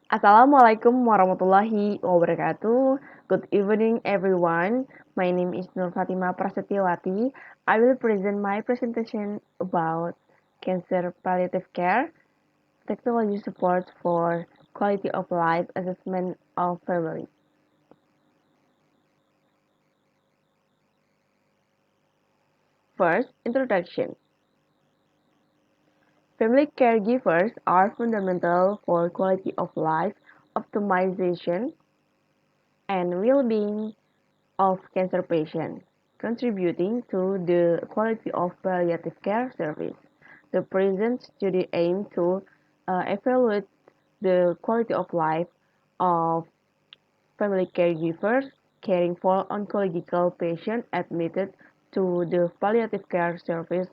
Assalamualaikum warahmatullahi wabarakatuh. Good evening, everyone. My name is Nur Fatimah Prasetyawati. I will present my presentation about cancer palliative care, technology support for quality of life assessment of family. First, introduction. Family caregivers are fundamental for quality of life optimization and well-being of cancer patients, contributing to the quality of palliative care service. The present study aims to evaluate the quality of life of family caregivers caring for oncological patients admitted to the palliative care service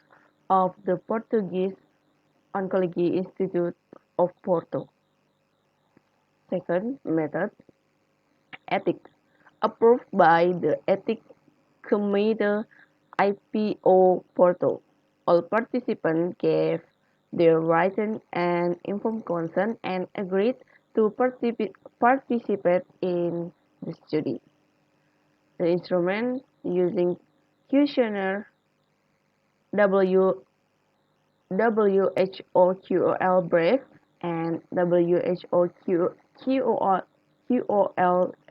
of the Portuguese Oncology Institute of Porto. Second method, ethics, approved by the Ethics Committee IPO portal. All participants gave their written and informed consent and agreed to participate in the study. The instrument using questionnaire W WHO brief and WHO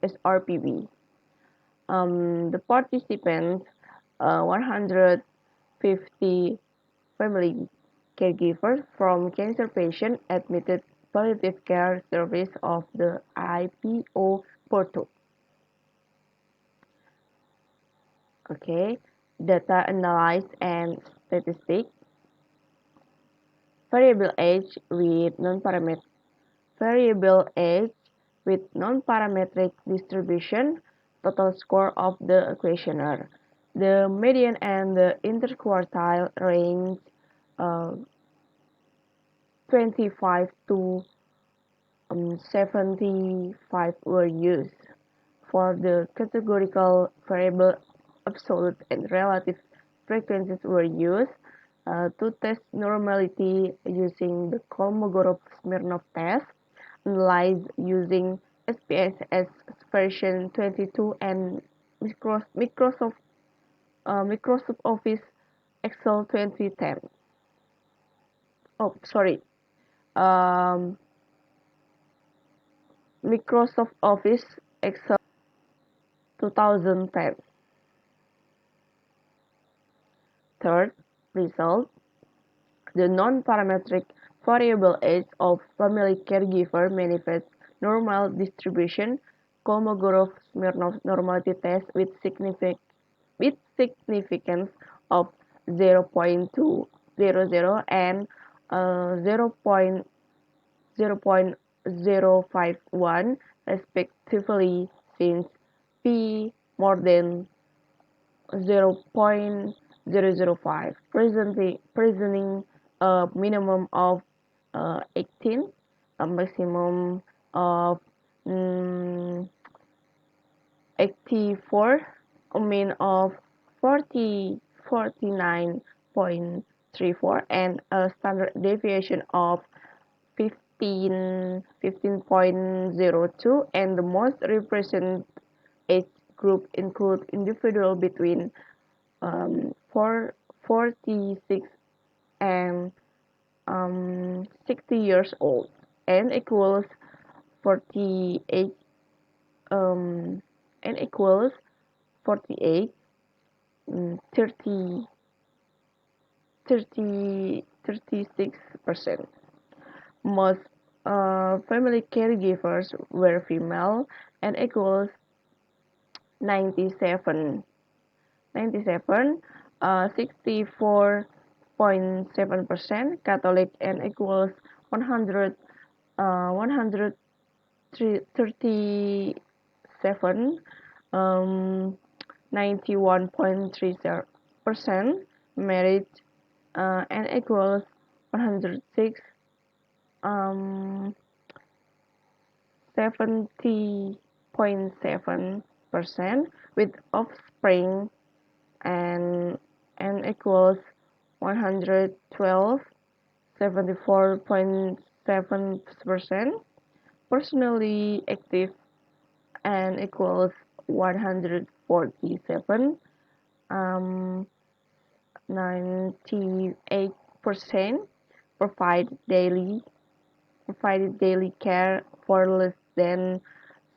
SRPB. The participants, 150 family caregivers from cancer patients admitted palliative care service of the IPO portal. Okay, data analysis and statistics. Variable age with non-parametric distribution, total score of the questionnaire. The median and the interquartile range 25 to 75 were used. For the categorical variable, absolute and relative frequencies were used to test normality using the Kolmogorov-Smirnov test, analyzed using SPSS version 22 and Microsoft Office Excel 2010. Oh, sorry. Um, Microsoft Office Excel 2010. Third result, the non-parametric variable age of family caregiver manifests normal distribution Kolmogorov-Smirnov normality test with significance of 0.200 and 0.051 respectively, since p more than 0.005, presenting a minimum of 18, a maximum of 84, a mean of 49.34, and a standard deviation of 15.02, and the most represented age group include individuals between 46 and 60 years old, and equals 48 and equals 48 30 36%. Most family caregivers were female and equals 97 64.7% Catholic and equals 100 137 91.3% married and equals 106 70.7% with offspring and equals 112 74.7%. personally active and equals 147, 98% provide daily provided daily care for less than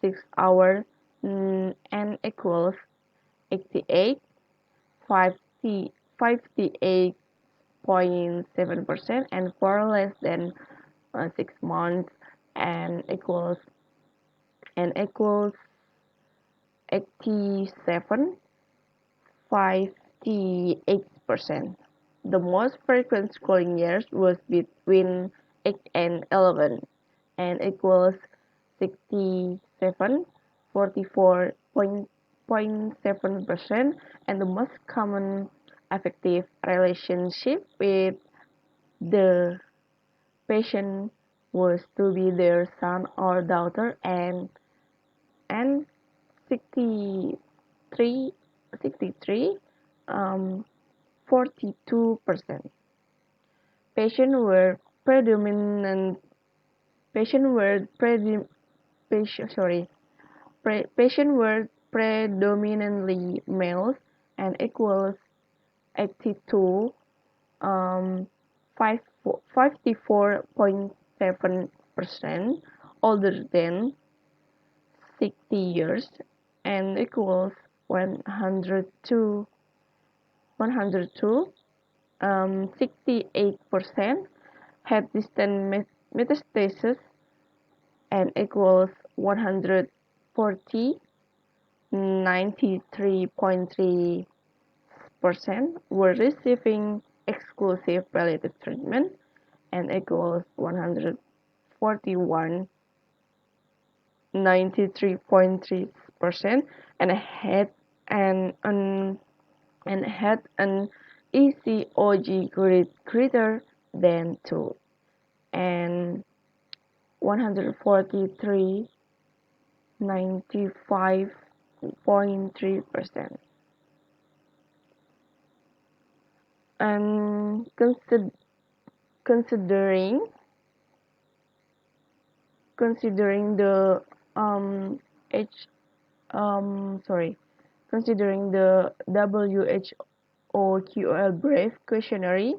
6 hours, and equals 88, 58.7%, and for less than 6 months, and equals 87.58%. The most frequent schooling years was between 8 and 11, and equals 67, 44.7%, and the most common affective relationship with the patient was to be their son or daughter, and 63 63 42%. Patients were predominant patient were predi, patient, sorry, patient were predominantly males, and equals 82, 54.7% older than 60 years, and equals 102, 68% had distant metastasis, and equals 140, 93.3% were receiving exclusive palliative treatment, and equals 141, 93.3%, and had an ECOG greater than 2, and 143, 95.3%. And considering the H sorry considering the WHO QOL brief questionnaire,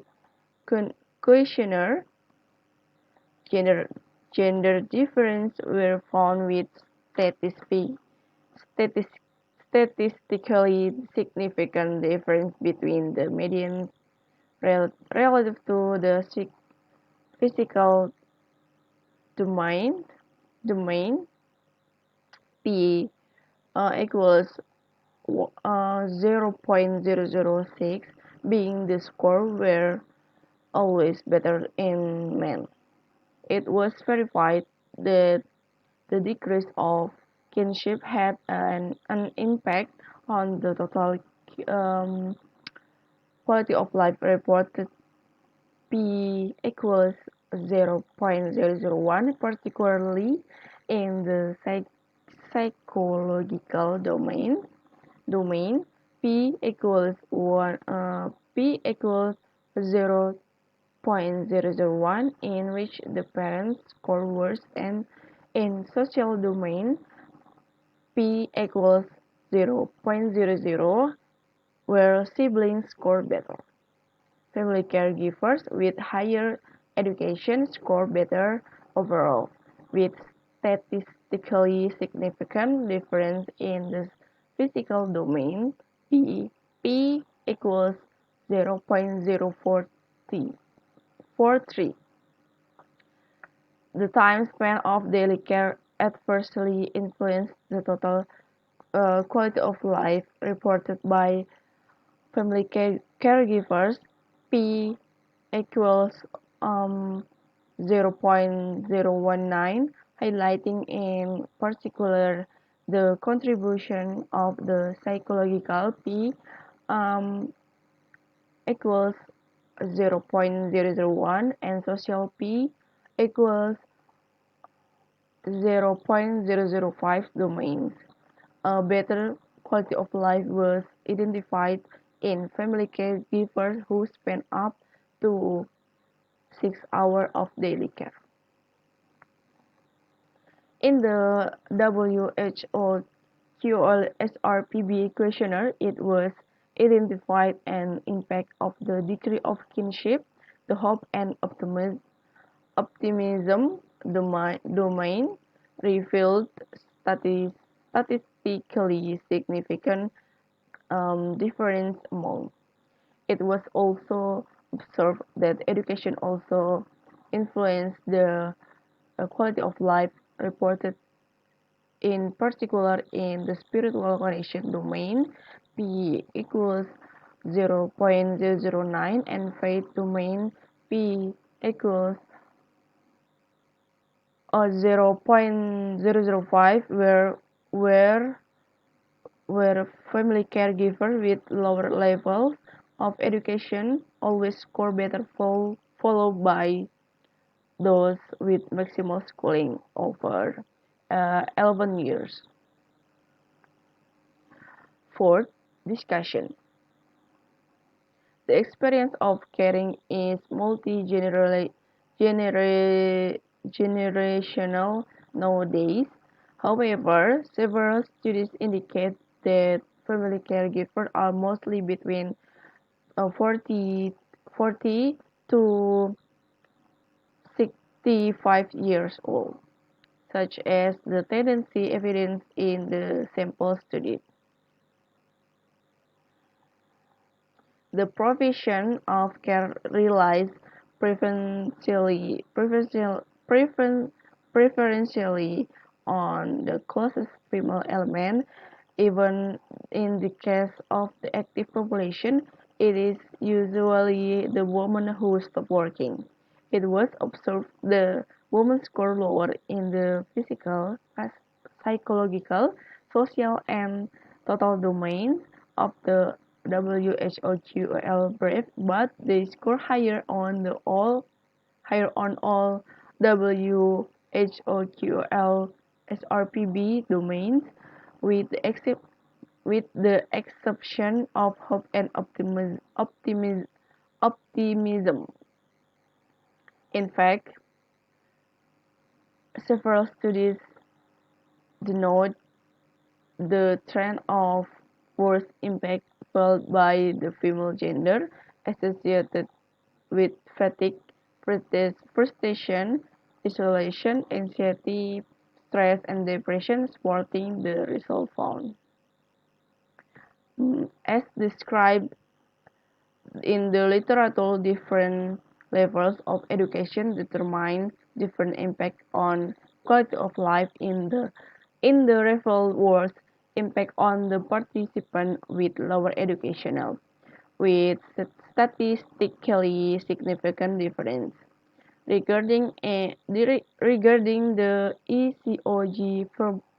gender gender difference were found with statistically statistically significant difference between the median relative to the physical domain P equals 0.006, being the score were always better in men. It was verified that the decrease of kinship had an impact on the total um, quality of life reported. P equals 0.001, particularly in the psychological domain. P equals 0.001, in which the parents score worse, and in social domain P equals 0.00, where siblings score better. Family caregivers with higher education score better overall, with statistically significant difference in the physical domain P. P equals 0.043. The time span of daily care adversely influenced the total quality of life reported by family caregivers. P equals 0.019, highlighting in particular the contribution of the psychological. P equals 0.001, and social P equals 0.005 domains. A better quality of life was identified in family caregivers who spent up to 6 hours of daily care. In the WHO QLSRPB questionnaire, it was identified an impact of the degree of kinship, the hope and optimism domain revealed statistically significant difference among. It was also observed that education also influenced the quality of life reported in particular in the spiritual connection domain P equals 0.009 and faith domain P equals 0.005 where where family caregiver with lower levels of education always score better followed by those with maximal schooling over 11 years. Fourth, discussion. The experience of caring is multi-generational nowadays. However, several studies indicate that family caregivers are mostly between 40, 40 to 65 years old, such as the tendency evidence in the sample study. The provision of care relies preferentially, preferentially on the closest female element. Even in the case of the active population, it is usually the woman who stops working. It was observed the women score lower in the physical, psychological, social, and total domains of the WHOQOL brief, but they score higher on all WHOQOL SRPB domains, with the exception of hope and optimism. In fact, several studies denote the trend of worse impact felt by the female gender associated with fatigue, frustration, isolation, anxiety, stress, and depression, supporting the result found. As described in the literature, different levels of education determine different impact on quality of life in the real world impact on the participant with lower educational with statistically significant difference. Regarding the ECOG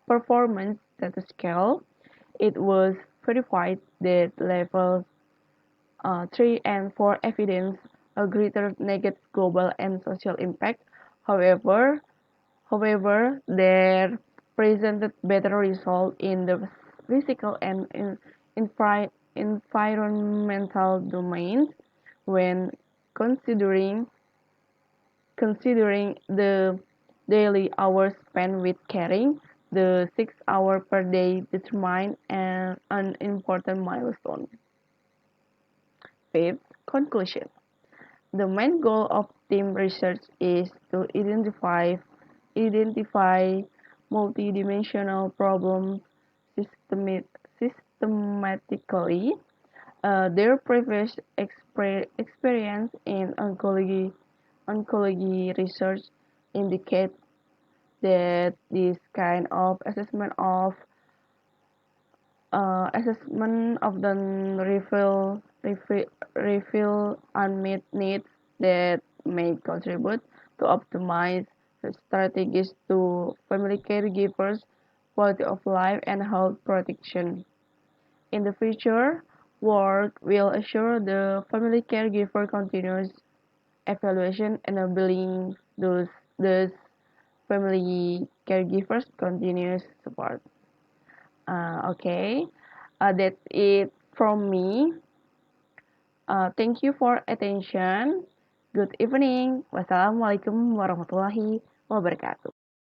performance status scale, it was verified that levels 3 and 4 evidence a greater negative global and social impact. However, there presented better result in the physical and environmental domains when considering the daily hours spent with caring. The 6 hours per day determine an important milestone. Fifth, conclusion. The main goal of team research is to identify multidimensional problems systematically. Their previous experience in oncology research indicate that this kind of assessment often reveal unmet needs that may contribute to optimize strategies to family caregivers, quality of life, and health protection. In the future, work will assure the family caregiver continuous evaluation, enabling those family caregivers continuous support. Okay, that's it from me. Thank you for attention. Good evening. Wassalamualaikum warahmatullahi wabarakatuh.